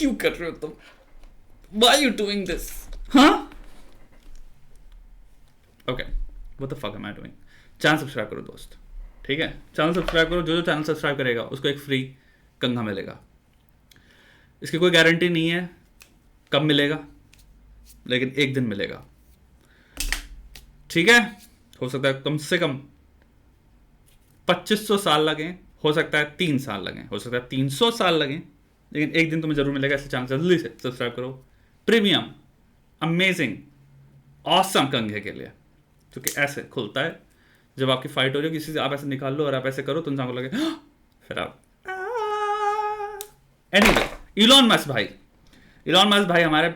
क्यों कर रहे हो तुम? Why are you doing this? हाँ? Okay, what the fuck am I doing? Channel subscribe करो दोस्त, ठीक है? चैनल सब्सक्राइब करो, जो चैनल सब्सक्राइब करेगा उसको एक फ्री कंघा मिलेगा। इसकी कोई गारंटी नहीं है कब मिलेगा, लेकिन एक दिन मिलेगा, ठीक है? हो सकता है कम से कम 2500 साल लगे, हो सकता है 3 साल लगे, हो सकता है 300 साल लगे, लेकिन एक दिन तुम्हें जरूर मिलेगा। इस चैनल जल्दी से सब्सक्राइब करो। प्रीमियम अमेजिंग ऑसम कंघे के लिए, जो कि ऐसे खुलता है जब आपकी फाइट हो रही हो किसी से, आप ऐसे निकाल लो और आप ऐसे करो तो इंसान को लगे फिर आप एनीवे। इलॉन मस्क भाई हमारे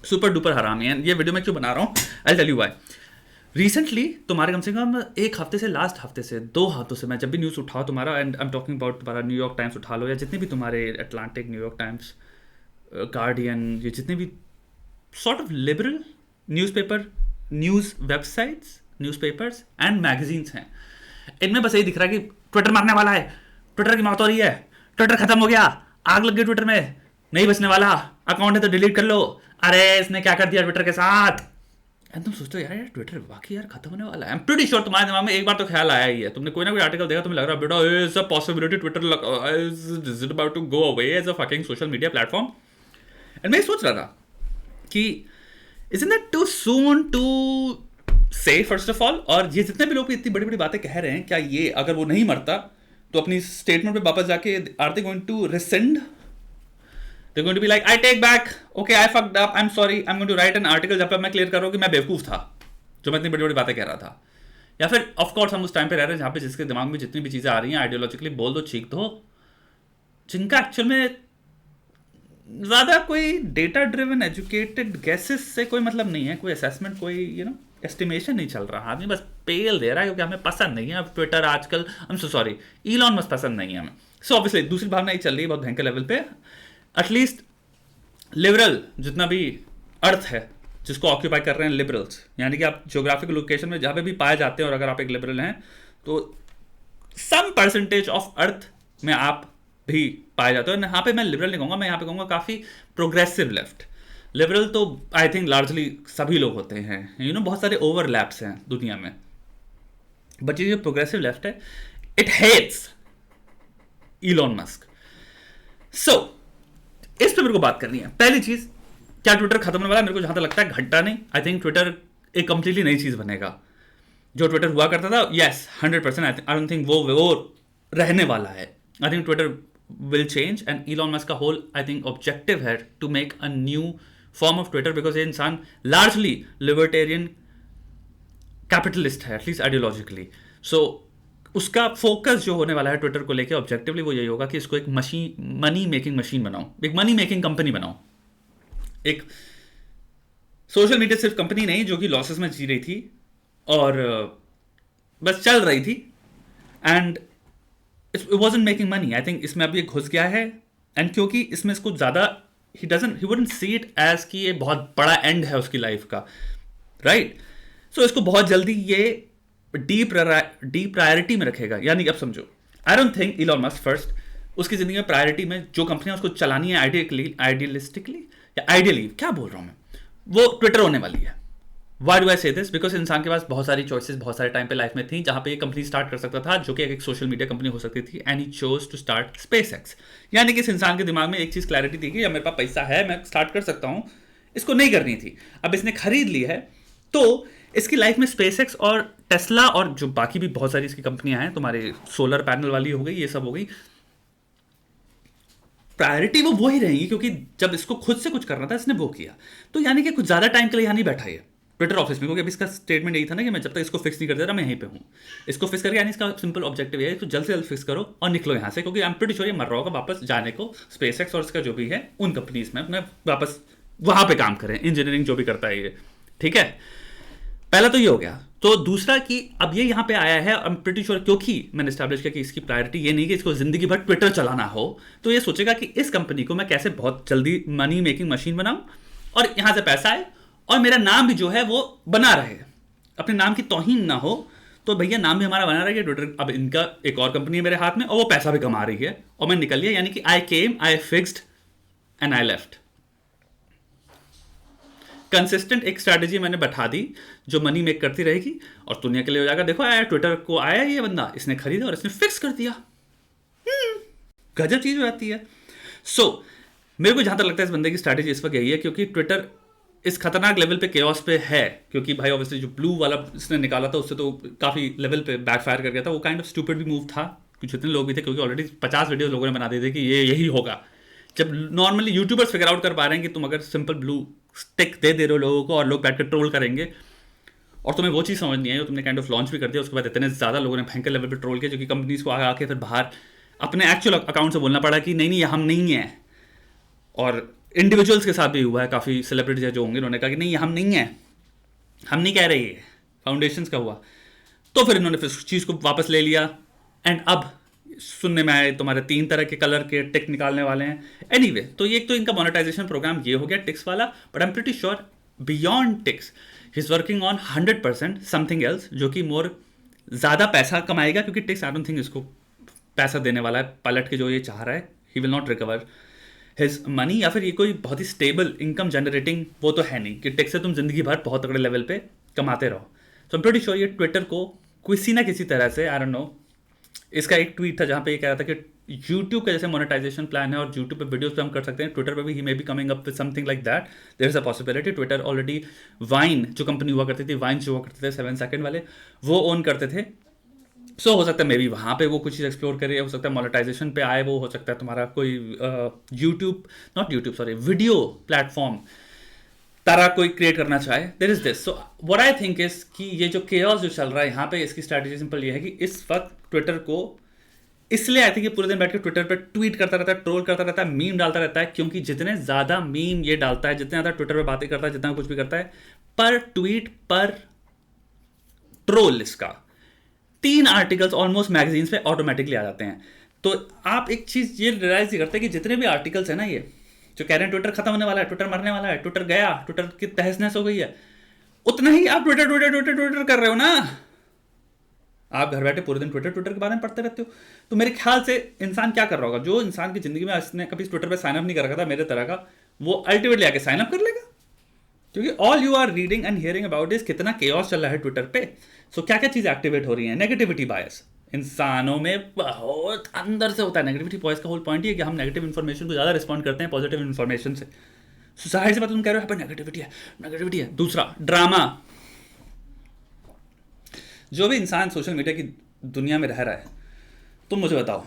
सुपर डुपर हरामी हैं। ये वीडियो मैं क्यों बना रहा हूँ, I tell you why. Recently तुम्हारे कम से कम एक हफ्ते से, लास्ट हफ्ते से, 2 हफ्तों से मैं जब भी न्यूज़ उठाओ तुम्हारा, and I am talking about तुम्हारा न्यूयॉर्क टाइम्स उठा लो या जितने भी तुम्हारे अटलांटिक, न्यूयॉर्क टाइम्स, गार्डियन, ये जितने भी sort of liberal newspaper, news websites, newspapers and magazines हैं, इनमें बस यही दिख रहा है कि ट्विटर मारने वाला है, ट्विटर की मौत हो रही है, ट्विटर खत्म हो गया, आग लग गई ट्विटर में, नहीं बचने वाला, अकाउंट है तो डिलीट कर लो, अरे इसने क्या कर दिया ट्विटर के साथ। एंड तुम सोचते हो यार ट्विटर वाकई यार खत्म होने वाला है। आई एम प्रीटी श्योर तुम्हारे दिमाग में एक बार तो ख्याल आया ही है, तुमने कोई ना कोई आर्टिकल देखा, तुम्हें लग रहा है बेटा is a possibility Twitter is it about to go away as a fucking social media platform. And मैं सोच रहा था कि isn't that too soon to say first of all, और ये जितने भी लोग इतनी बड़ी बड़ी बातें कह रहे हैं, क्या ये अगर वो नहीं मरता तो अपनी स्टेटमेंट पे वापस जाके are they going to rescind? They're going to be like, I take back, okay, I fucked up, I'm sorry, I'm going to write an article जब पे मैं क्लियर करूँ कि मैं बेवकूफ़ था जो मैं इतनी बड़ी बड़ी बातें कह रहा था। या फिर ऑफ कोर्स हम उस टाइम पे रह रहे हैं जहाँ पे जिसके दिमाग में जितनी भी चीज़ें आ रही हैं आइडियोलॉजिकली बोल दो, चीख दो, जिनका एक्चुअल में ज़्यादा कोई डेटा ड्रिवन एजुकेटेड गेसेस से कोई मतलब नहीं है, कोई असेसमेंट, कोई एस्टिमेशन नहीं चल रहा। आदमी बस पेल दे रहा है क्योंकि हमें पसंद नहीं है अब ट्विटर आजकल। I am so sorry, Elon Musk पसंद नहीं है हमें। सो ऑब्वियसली दूसरी भावना ये चल रही है बहुत भयंकर लेवल पे, एटलीस्ट लिबरल जितना भी अर्थ है जिसको ऑक्यूपाई कर रहे हैं लिबरल्स, यानी कि आप ज्योग्राफिकल लोकेशन में जहाँ पे भी पाए जाते हैं और अगर आप एक लिबरल हैं तो सम परसेंटेज ऑफ अर्थ में आप भी पाए जाते हो। यहाँ पे मैं लिबरल नहीं कहूँगा, मैं यहाँ पे कहूँगा काफ़ी प्रोग्रेसिव लेफ्ट। लिबरल तो आई थिंक लार्जली सभी लोग होते हैं, बहुत सारे ओवरलैप्स हैं दुनिया में, बट ये जो प्रोग्रेसिव लेफ्ट है इट हेट्स इलॉन मस्क। सो इस पे मेरे को बात करनी है। पहली चीज, क्या ट्विटर खत्म होने वाला है? मेरे को जहां तक लगता है घंटा नहीं, आई थिंक ट्विटर एक कंप्लीटली नई चीज बनेगा। जो ट्विटर हुआ करता था, यस 100%, आई डोंट थिंक वो रहने वाला है। I think Twitter will change and Elon Musk का होल आई थिंक ऑब्जेक्टिव है to make a new form of Twitter, because ये इंसान लार्जली लिबर्टेरियन कैपिटलिस्ट है, एटलीस्ट आइडियोलॉजिकली। सो उसका फोकस जो होने वाला है ट्विटर को लेके ऑब्जेक्टिवली वो यही होगा कि इसको एक मनी मेकिंग मशीन बनाओ, एक मनी मेकिंग कंपनी बनाओ, एक सोशल मीडिया सिर्फ कंपनी नहीं जो कि लॉसेस में जी रही थी और बस चल रही थी and it wasn't making money. I think इसमें अब ये घुस गया है एंड क्योंकि इसमें इसको ज़्यादा ही वुडंट सी इट एज कि ये बहुत बड़ा एंड है उसकी लाइफ का, राइट? सो इसको बहुत जल्दी ये डी प्रायोरिटी में रखेगा। यानी अब समझो, I don't think Elon Musk first उसकी जिंदगी में प्रायोरिटी में जो कंपनियां उसको चलानी है आइडियलिस्टिकली या आइडियली, क्या बोल रहा हूं मैं, वो ट्विटर होने वाली है। व्हाई डू आई से दिस? बिकॉज इंसान के पास बहुत सारी चॉइसेस बहुत सारे टाइम पे लाइफ में थी जहां पे ये कंपनी स्टार्ट कर सकता था जो कि एक सोशल मीडिया कंपनी हो सकती थी, and he chose to start SpaceX. यानी कि इस इंसान के दिमाग में एक चीज क्लैरिटी थी कि या मेरे पास पैसा है मैं स्टार्ट कर सकता हूं, इसको नहीं करनी थी, अब इसने खरीद ली है तो इसकी लाइफ में स्पेसएक्स और टेस्ला और जो बाकी भी बहुत सारी इसकी कंपनियां हैं, तुम्हारे सोलर पैनल वाली हो गई, ये सब हो गई, प्रायोरिटी वो ही रहेंगी क्योंकि जब इसको खुद से कुछ करना था इसने वो किया। तो यानी कि कुछ ज्यादा टाइम के लिए यहाँ नहीं बैठा है ट्विटर ऑफिस में, क्योंकि अभी इसका स्टेटमेंट यही था ना कि मैं जब तक इसको फिक्स नहीं कर दे रहा मैं यहीं पे हूँ। इसको फिक्स करके यानी इसका सिंपल ऑब्जेक्टिव है तो जल्द से जल्द फिक्स करो और निकलो यहाँ से, क्योंकि आई एम प्रीटी श्योर ये मर रहा होगा वापस जाने को स्पेसएक्स और इसका जो भी है उन कंपनीज में अपने वापस वहां पे काम करें, इंजीनियरिंग जो भी करता है ये, ठीक है। पहला तो ये हो गया। तो दूसरा कि अब ये यहाँ पे आया है, आई एम प्रीटी श्योर क्योंकि मैंने एस्टैब्लिश किया कि इसकी प्रायोरिटी ये नहीं कि इसको जिंदगी भर ट्विटर चलाना हो, तो ये सोचेगा कि इस कंपनी को मैं कैसे बहुत जल्दी मनी मेकिंग मशीन बनाऊं और यहाँ से पैसा आए और मेरा नाम भी जो है वो बना रहे, अपने नाम की तौहीन ना हो। तो भैया नाम भी हमारा बना रहा है ट्विटर, अब इनका एक और कंपनी है मेरे हाथ में और वो पैसा भी कमा रही है और मैं निकल लिया। यानी कि I came, I fixed and I left. Consistent एक स्ट्रैटेजी मैंने बैठा दी जो मनी मेक करती रहेगी और दुनिया के लिए हो जाएगा। देखो आया ट्विटर को, आया ये बंदा, इसने खरीदा और इसने फिक्स कर दिया। गजब चीज हो जाती है। सो मेरे को जहां तक लगता है इस बंदे की स्ट्रैटेजी इस वक्त यही है, क्योंकि ट्विटर इस खतरनाक लेवल पे केओस पे है, क्योंकि भाई ऑब्वियसली जो ब्लू वाला इसने निकाला था उससे तो काफी लेवल पे बैकफायर कर गया था। वो काइंड ऑफ स्टूपिड भी मूव था, कुछ इतने लोग भी थे, क्योंकि ऑलरेडी 50 वीडियो लोगों ने बना दिए थे कि ये यही होगा। जब नॉर्मली यूट्यूबर्स फिगर आउट कर पा रहे हैं कि तुम अगर सिंपल ब्लू स्टिक दे रहे हो लोगों को और लोग बैठ कर ट्रोल करेंगे, और तुम्हें वो चीज़ समझ नहीं आई, जो तुमने काइंड ऑफ लॉन्च भी कर दिया, उसके बाद इतने ज़्यादा लोगों ने भयंकर लेवल पर ट्रोल किया, जो कि कंपनीज को आके फिर बाहर अपने एक्चुअल अकाउंट से बोलना पड़ा कि नहीं नहीं हम नहीं हैं। और इंडिविजुअल्स के साथ भी हुआ है, काफ़ी सेलिब्रिटीज जो होंगे उन्होंने कहा कि नहीं हम नहीं हैं, हम नहीं कह रहे, ये फाउंडेशंस का हुआ। तो फिर इन्होंने फिर चीज़ को वापस ले लिया। एंड अब सुनने में आए तुम्हारे 3 तरह के कलर के टिक निकालने वाले हैं। एनीवे, तो ये एक तो इनका मोनेटाइजेशन प्रोग्राम ये हो गया टिक्स वाला, but I am pretty sure beyond ticks he is working on 100% something else जो कि मोर ज़्यादा पैसा कमाएगा, क्योंकि टिक्स आई डोंट थिंक इसको पैसा देने वाला है पलट के जो ये चाह रहा है। He will not recover his money, या फिर ये कोई बहुत ही स्टेबल इनकम जनरेटिंग वो तो है नहीं कि टिक्स से तुम जिंदगी भर बहुत तगड़े लेवल पे कमाते रहो। सो आई एम प्रीटी श्योर ये ट्विटर को किसी ना किसी तरह से, आई डोंट नो, इसका एक ट्वीट था जहाँ पे ये कह रहा था कि यूट्यूब का जैसे मोनेटाइजेशन प्लान है और यूट्यूब पे वीडियोस पे हम कर सकते हैं, ट्विटर पे भी ही maybe coming up with something like that. There is a possibility. Twitter already Vine जो कंपनी हुआ करती थी, वाइन जो हुआ करते थे 7 सेकंड वाले, वो ओन करते थे। सो हो सकता है मे बी वहाँ पे वो कुछ चीज़ एक्सप्लोर करे, हो सकता है मोनेटाइजेशन पे आए, वो हो सकता है तुम्हारा कोई YouTube not YouTube sorry video platform तरह कोई क्रिएट करना चाहे। There is this. So what I think is कि ये जो केओस जो चल रहा है यहाँ पे, इसकी स्ट्रैटेजी सिंपल ये है कि इस वक्त ट्विटर को इसलिए आई थिंक ये पूरे दिन बैठ के ट्विटर पे ट्वीट करता रहता है, ट्रोल करता रहता है, मीम डालता रहता है, क्योंकि जितने ज़्यादा मीम ये डालता है, जितने ज़्यादा ट्विटर पे बातें करता है, जितना कुछ भी करता है, पर ट्वीट पर ट्रोल इसका 3 आर्टिकल्स ऑलमोस्ट मैगजीन्स पे ऑटोमेटिकली आ जाते हैं। तो आप एक चीज़ ये रियलाइज करते हैं कि जितने भी आर्टिकल्स हैं ना, ये जो कह रहे हैं ट्विटर खत्म होने वाला है, ट्विटर मरने वाला है, ट्विटर गया, ट्विटर की तहस नहस हो गई है, उतना ही आप ट्विटर ट्विटर ट्विटर ट्विटर कर रहे हो ना। आप घर बैठे पूरे दिन ट्विटर ट्विटर के बारे में पढ़ते रहते हो। तो मेरे ख्याल से इंसान क्या कर रहा होगा, जो इंसान की जिंदगी में इसने कभी ट्विटर पे साइन अप नहीं कर रखा था मेरे तरह का, वो अल्टीमेटली आके साइन अप कर लेगा, क्योंकि all you are reading and hearing about is कितना केओस चल रहा है ट्विटर पे। सो क्या क्या चीज़ एक्टिवेट हो रही है, नेगेटिविटी बायस इंसानों में बहुत अंदर से होता है। नेगेटिविटी बायस का होल पॉइंट ही है कि हम नेगेटिव इन्फॉर्मेशन को ज़्यादा रिस्पॉन्ड करते हैं पॉजिटिव इन्फॉर्मेशन से। जाहिर सी बात तुम कह रहे हो नेगेटिविटी है, नेगेटिविटी है। दूसरा ड्रामा, जो भी इंसान सोशल मीडिया की दुनिया में रह रहा है, तुम मुझे बताओ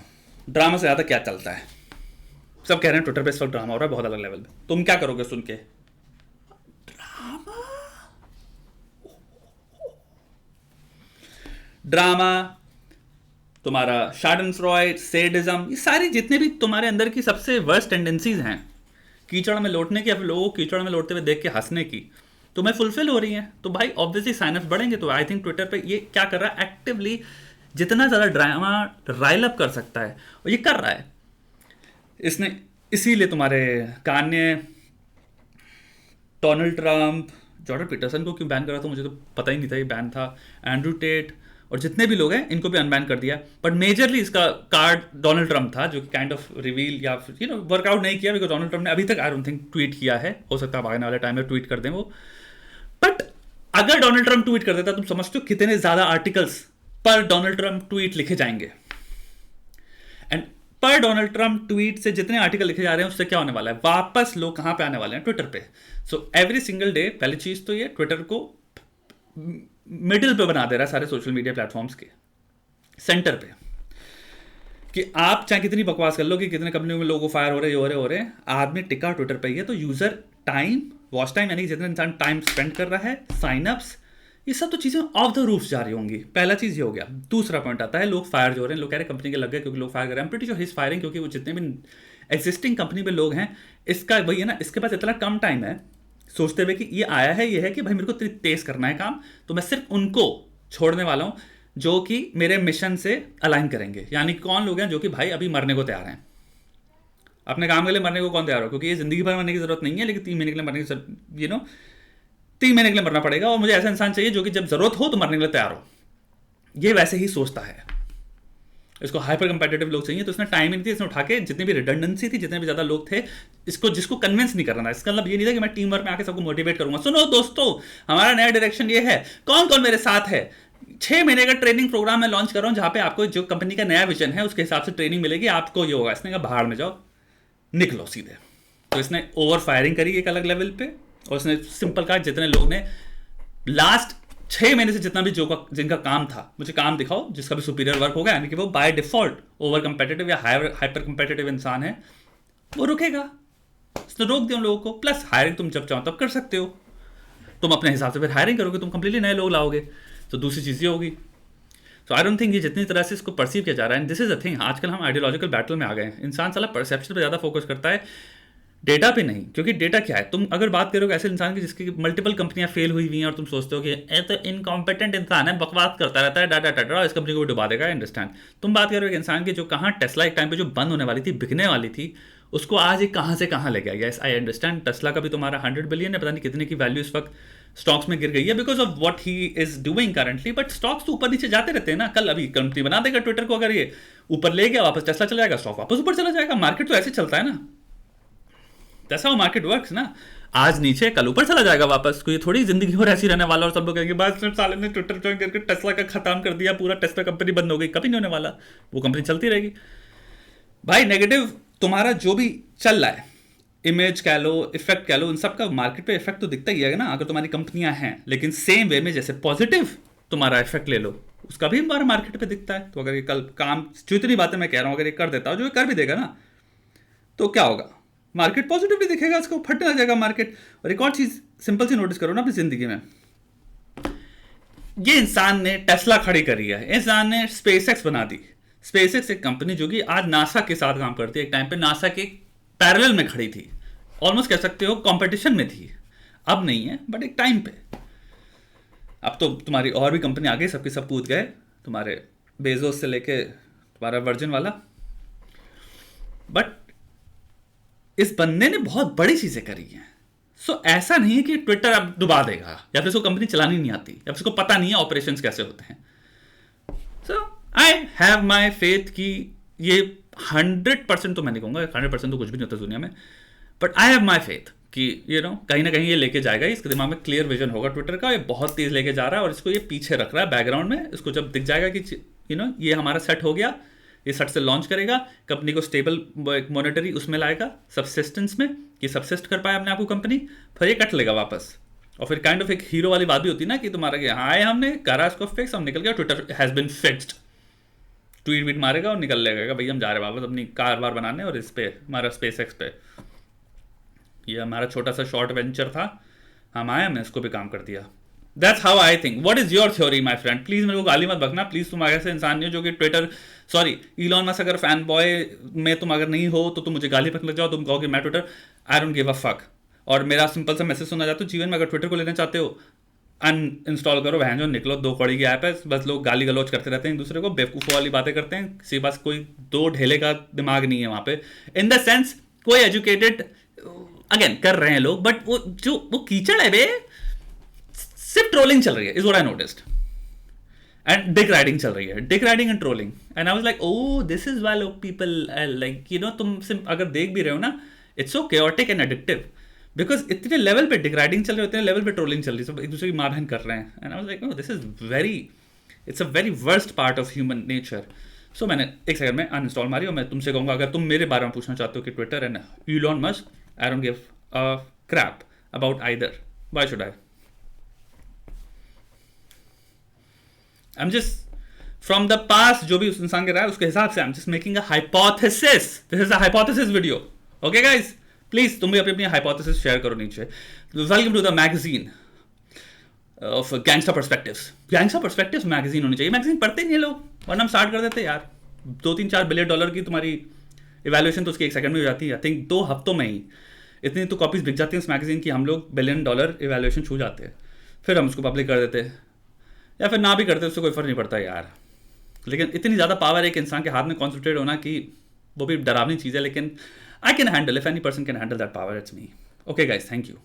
ड्रामा से ज़्यादा क्या चलता है। सब कह रहे हैं ट्विटर पे इस वक्त ड्रामा हो रहा है बहुत अलग लेवल पे, तुम क्या करोगे सुन के? ड्रामा, तुम्हारा शार्डनफ्रॉयड, सेडिज्म, ये सारी जितने भी तुम्हारे अंदर की सबसे वर्स्ट टेंडेंसीज हैं, कीचड़ में लौटने की, या फिर लोगों को कीचड़ में लौटते हुए देख के हंसने की, तुम्हें फुलफिल हो रही हैं। तो भाई ऑब्वियसली साइन अप बढ़ेंगे। तो आई थिंक ट्विटर पे ये क्या कर रहा है, एक्टिवली जितना ज़्यादा ड्रामा राइल अप कर सकता है और ये कर रहा है इसने। इसीलिए तुम्हारे Kanye, Donald Trump, Jordan Peterson को क्यों बैन करा था मुझे तो पता ही नहीं था, ये बैन था। एंड्रू टेट और जितने भी लोग हैं इनको भी अनबैन कर दिया। बट मेजरली इसका कार्ड डोनाल्ड ट्रंप था, जो कि काइंड ऑफ रिवील या वर्कआउट नहीं किया, बिकॉज डोनाल्ड ट्रंप ने अभी तक आई डोंट थिंक ट्वीट किया है। हो सकता है आने वाले टाइम में ट्वीट कर दें वो। बट अगर डोनाल्ड ट्रंप ट्वीट कर देता, तुम समझते हो कितने ज्यादा आर्टिकल्स पर डोनाल्ड ट्रंप ट्वीट लिखे जाएंगे। एंड पर डोनाल्ड ट्रंप ट्वीट से जितने आर्टिकल लिखे जा रहे हैं उससे क्या होने वाला है, वापस लोग कहां पे आने वाले हैं, ट्विटर पे। सो एवरी सिंगल डे पहली चीज तो ये ट्विटर को मिडिल पे बना दे रहा है सारे सोशल मीडिया प्लेटफॉर्म्स के सेंटर पे, कि आप चाहे कितनी बकवास कर लो कि कितने कंपनियों में लोगों फायर हो रहे हैं, आदमी टिका ट्विटर पे ही है। तो यूजर टाइम, वॉच टाइम, यानी कि जितना इंसान टाइम स्पेंड कर रहा है, साइन अप्स, ये सब तो चीज़ें ऑफ द रूफ जा रही होंगी। पहला चीज़ ये हो गया। दूसरा पॉइंट आता है लोग फायर जो हो रहे हैं, लोग कह रहे हैं कंपनी के लग गए क्योंकि लोग फायर कर रहे हैं। Pretty sure he is firing, क्योंकि वो जितने भी एग्जिस्टिंग कंपनी में लोग हैं, इसका वही है ना, इसके पास इतना कम टाइम है सोचते हुए कि ये आया है, ये है कि भाई मेरे को तेज करना है काम, तो मैं सिर्फ उनको छोड़ने वाला हूँ जो कि मेरे मिशन से अलाइन करेंगे। यानी कौन लोग हैं जो कि भाई अभी मरने को तैयार हैं, अपने काम के लिए मरने को कौन तैयार हो, क्योंकि ये जिंदगी भर मरने की जरूरत नहीं है, लेकिन 3 महीने के लिए मरने की 3 महीने के लिए मरना पड़ेगा, और मुझे ऐसा इंसान चाहिए जो कि जब जरूरत हो तो मरने के लिए तैयार हो। ये वैसे ही सोचता है। इसको हाइपर कंपेटिटिव लोग चाहिए, तो इसने टाइम ही नहीं थी, इसने उठा के जितनी भी रिडंडेंसी थी, जितने भी ज़्यादा लोग थे, इसको जिसको कन्विंस नहीं करना था। इसका मतलब ये नहीं था कि मैं टीम वर्क में आके सबको मोटिवेट करूंगा। सुनो दोस्तों, हमारा नया डायरेक्शन ये है, कौन कौन मेरे साथ है। 6 महीने का ट्रेनिंग प्रोग्राम मैं लॉन्च कर रहा हूँ, जहाँ पे आपको जो कंपनी का नया विजन है उसके हिसाब से ट्रेनिंग मिलेगी, आपको ये होगा। इसने कहा बाहर में जाओ, निकलो सीधे। तो इसने ओवर फायरिंग करी एक अलग लेवल पे, और इसने सिंपल कहा जितने लोग ने लास्ट 6 महीने से जितना भी जिनका काम था, मुझे काम दिखाओ जिसका भी सुपीरियर वर्क होगा, यानी कि वो बाय डिफॉल्ट ओवर कंपेटिटिव या हाइपर कंपेटिटिव इंसान है, वो रुकेगा। इसने रोक दिया उन लोगों को। प्लस हायरिंग तुम जब चाहो तब कर सकते हो, तुम अपने हिसाब से फिर हायरिंग करोगे, तुम कंप्लीटली नए लोग लाओगे, तो दूसरी चीज़ ये होगी। तो आई डोंट थिंक ये जितनी तरह से इसको परसीव किया जा रहा है, दिस इज अ थिंग, आजकल हम आइडियोलॉजिकल बैटल में आ गए हैं। इंसान साला परसेप्शन पे ज़्यादा फोकस करता है, डेटा पे नहीं। क्योंकि डेटा क्या है, तुम अगर बात करोगे ऐसे इंसान की जिसकी मल्टीपल कंपनियां फेल हुई हुई हैं, और तुम सोचते हो कि ये तो इनकॉम्पिटेंट इंसान है, बकवास करता रहता है, डाटा टाटा, इस कंपनी को भी डुबा देगा, अंडरस्टैंड। तुम बात करोगे एक इंसान की जो कहाँ टेस्ला एक टाइम पे जो बंद होने वाली थी, बिकने वाली थी, उसको आज ये कहाँ से कहाँ ले गया। यस आई अंडरस्टैंड, टेस्ला का भी तुम्हारा 100 बिलियन है, पता नहीं कितने की वैल्यू इस वक्त स्टॉक्स में गिर गई है because of what he is doing currently, but stocks तो ऊपर नीचे जाते रहते हैं ना। कल अभी कंपनी बना देगा ट्विटर को, अगर ये ऊपर ले गया वापस टेस्ला चला जाएगा, स्टॉक वापस ऊपर चला जाएगा। मार्केट तो ऐसे चलता है ना, दैट्स हाउ मार्केट वर्क्स ना। आज नीचे कल ऊपर चला जाएगा वापस, कोई थोड़ी जिंदगी और ऐसी रहने वाला और सब लोग कहेंगे बस साले ने ट्विटर ज्वाइन करके टेस्ला का खत्म कर दिया, पूरा टेस्ला कंपनी बंद हो गई। कभी नहीं होने वाला, वो कंपनी चलती रहेगी भाई। नेगेटिव तुम्हारा जो भी चल रहा है, इमेज कह लो, इफेक्ट कह लो, इन सब का मार्केट पे इफेक्ट तो दिखता ही है ना, अगर तुम्हारी कंपनियां हैं। लेकिन सेम वे में जैसे पॉजिटिव तुम्हारा इफेक्ट ले लो, उसका भी हमारे मार्केट पे दिखता है। तो अगर ये कल काम, जितनी बातें मैं कह रहा हूँ अगर ये कर देता हूँ, जो ये कर भी देगा ना, तो क्या होगा, मार्केट पॉजिटिवली दिखेगा, इसको फटने लग जाएगा मार्केट। और एक और चीज सिंपल सी नोटिस करो ना अपनी जिंदगी में, ये इंसान ने टेस्ला खड़ी करी है, इंसान ने स्पेसएक्स बना दी। स्पेसएक्स एक कंपनी जो कि आज नासा के साथ काम करती है, एक टाइम पे नासा के पैरेलल में खड़ी थी, ऑलमोस्ट कह सकते हो कंपटीशन में थी। अब नहीं है, बट एक टाइम पे। अब तो तुम्हारी और भी कंपनी आ गई, सबके सब कूद गए, तुम्हारे बेजोस से लेके तुम्हारा वर्जिन वाला। बट इस बंदे ने बहुत बड़ी चीजें करी हैं। सो ऐसा नहीं है कि ट्विटर अब डुबा देगा, या फिर उसको कंपनी चलानी नहीं आती, या फिर उसको पता नहीं है ऑपरेशंस कैसे होते हैं। सो आई हैव माई फेथ कि ये 100% तो मैं नहीं कहूंगा, 100% तो कुछ भी नहीं होता दुनिया में, but I have my faith कि कहीं ना कहीं ये लेके जाएगा। इसके दिमाग में क्लियर विजन होगा ट्विटर का, ये बहुत तेज लेके जा रहा है, और इसको ये पीछे रख रहा है बैकग्राउंड में। इसको जब दिख जाएगा कि ये हमारा सेट हो गया, ये सेट से लॉन्च करेगा, कंपनी को स्टेबल मॉनेटरी उसमें लाएगा, सबसिस्टेंस में, कि सबसिस्ट कर पाए अपने आप को कंपनी, फिर ये कट लेगा वापस। और फिर काइंड ऑफ एक हीरो वाली बात भी होती है ना, कि तुम्हारा कि हाँ हमने करा इसको फिक्स, हम निकल गया, Twitter has been fixed, tweet wheat मारेगा और निकल लेगा भाई हम जा रहे हैं वापस अपनी कार वार बनाने, और इस पे हमारा स्पेसएक्स पे ये हमारा छोटा सा शॉर्ट वेंचर था, हम आए, हमने इसको भी काम कर दिया। That's how I think. What is your theory my friend? Please मेरे को गाली मत बकना प्लीज, तुम ऐसे इंसान नहीं हो जो कि ट्विटर, सॉरी इलॉन मस्क अगर फैन बॉय में तुम अगर नहीं हो तो तुम मुझे गाली बकने लग जाओ, तुम कहो कि मैं Twitter, I don't give a fuck. और मेरा सिंपल सा मैसेज सुनना चाहते हो जीवन में, अगर ट्विटर को लेना चाहते हो अनइंस्टॉल करो, वह जो निकलो, 2 कौड़ी की ऐप है, बस लोग गाली गलौज करते रहते हैं एक दूसरे को, बेवकूफ़ वाली बातें करते हैं, किसी पास कोई 2 ढेले का दिमाग नहीं है वहाँ पे, इन द सेंस कोई एजुकेटेड अगेन कर रहे हैं लोग, बट वो कीचड़ है बे, सिर्फ ट्रोलिंग चल रही है, is what I noticed, and dick riding चल रही है, dick riding and trolling, and I was like oh this is why people like तुम सिर्फ अगर देख भी रहे हो ना, it's so chaotic and addictive, because इतने लेवल पे डिक राइडिंग चल रही है, उतने लेवल पे ट्रोलिंग चल रही है, सब एक दूसरे की मार बहन कर रहे हैं, and I was like oh this is very, it's a very worst part of human nature. So मैंने एक सेकंड में अनइंस्टॉल मारी, और मैं तुमसे कहूंगा अगर तुम मेरे बारे में पूछना चाहते हो कि Twitter and Elon Musk, I don't give a crap about either, why should I? I'm just from the past जो भी उस इंसान के रहा है उसके हिसाब से I'm just making a hypothesis. This is a hypothesis video. Okay guys, please तुम भी अपनी अपनी hypothesis share करो नीचे. Welcome to the magazine of gangster perspectives. Gangster perspectives magazine होनी चाहिए. Magazine पढ़ते नहीं लोग, वरना हम स्टार्ट कर देते यार। 2-3-4 बिलियन डॉलर की तुम्हारी इवैल्यूएशन तो उसकी 1 सेकंड में हो जाती है। आई थिंक 2 हफ्तों में ही इतनी तो कॉपीज बिक जाती हैं उस मैगजीन की, हम लोग $1 बिलियन इवैल्यूएशन छू जाते हैं, फिर हम उसको पब्लिक कर देते हैं, या फिर ना भी करते, उससे कोई फर्क नहीं पड़ता यार। लेकिन इतनी ज़्यादा पावर एक इंसान के हाथ में कॉन्सेंट्रेट होना कि वो भी डरावनी चीज़ है, लेकिन I can handle, if any person can handle that power, it's me. Okay guys, thank you.